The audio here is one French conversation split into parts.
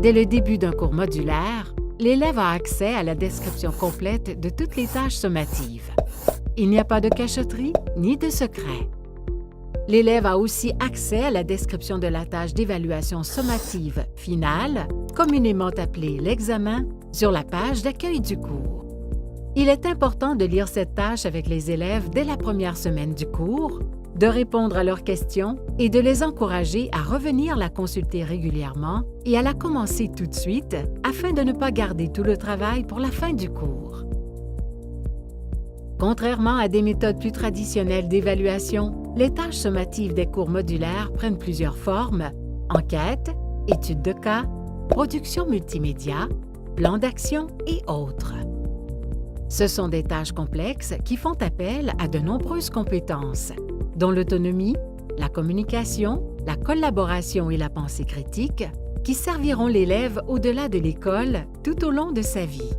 Dès le début d'un cours modulaire, l'élève a accès à la description complète de toutes les tâches sommatives. Il n'y a pas de cachotterie ni de secret. L'élève a aussi accès à la description de la tâche d'évaluation sommative finale, communément appelée l'examen, sur la page d'accueil du cours. Il est important de lire cette tâche avec les élèves dès la première semaine du cours, de répondre à leurs questions et de les encourager à revenir la consulter régulièrement et à la commencer tout de suite afin de ne pas garder tout le travail pour la fin du cours. Contrairement à des méthodes plus traditionnelles d'évaluation, les tâches sommatives des cours modulaires prennent plusieurs formes: enquête, étude de cas, production multimédia, plan d'action et autres. Ce sont des tâches complexes qui font appel à de nombreuses compétences, dont l'autonomie, la communication, la collaboration et la pensée critique, qui serviront l'élève au-delà de l'école tout au long de sa vie.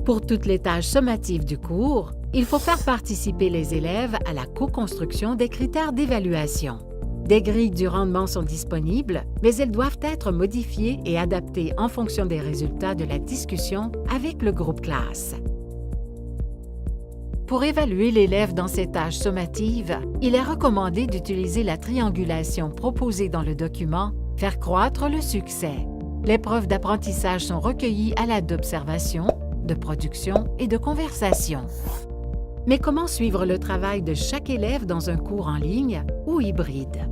Pour toutes les tâches sommatives du cours, il faut faire participer les élèves à la co-construction des critères d'évaluation. Des grilles du rendement sont disponibles, mais elles doivent être modifiées et adaptées en fonction des résultats de la discussion avec le groupe classe. Pour évaluer l'élève dans ces tâches sommatives, il est recommandé d'utiliser la triangulation proposée dans le document « Faire croître le succès ». Les preuves d'apprentissage sont recueillies à l'aide d'observations, de production et de conversation. Mais comment suivre le travail de chaque élève dans un cours en ligne ou hybride?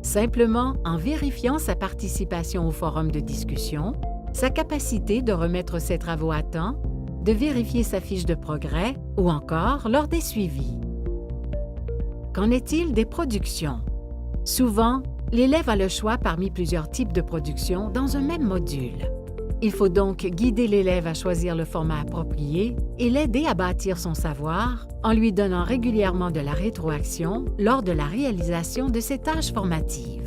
Simplement en vérifiant sa participation au forum de discussion, sa capacité de remettre ses travaux à temps, de vérifier sa fiche de progrès ou encore lors des suivis. Qu'en est-il des productions? Souvent, l'élève a le choix parmi plusieurs types de productions dans un même module. Il faut donc guider l'élève à choisir le format approprié et l'aider à bâtir son savoir en lui donnant régulièrement de la rétroaction lors de la réalisation de ses tâches formatives.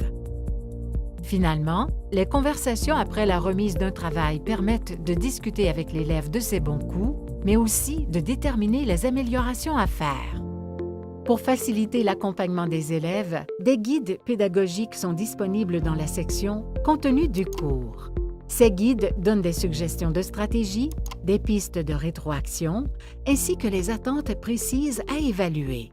Finalement, les conversations après la remise d'un travail permettent de discuter avec l'élève de ses bons coups, mais aussi de déterminer les améliorations à faire. Pour faciliter l'accompagnement des élèves, des guides pédagogiques sont disponibles dans la section « Contenu du cours ». Ces guides donnent des suggestions de stratégie, des pistes de rétroaction, ainsi que les attentes précises à évaluer.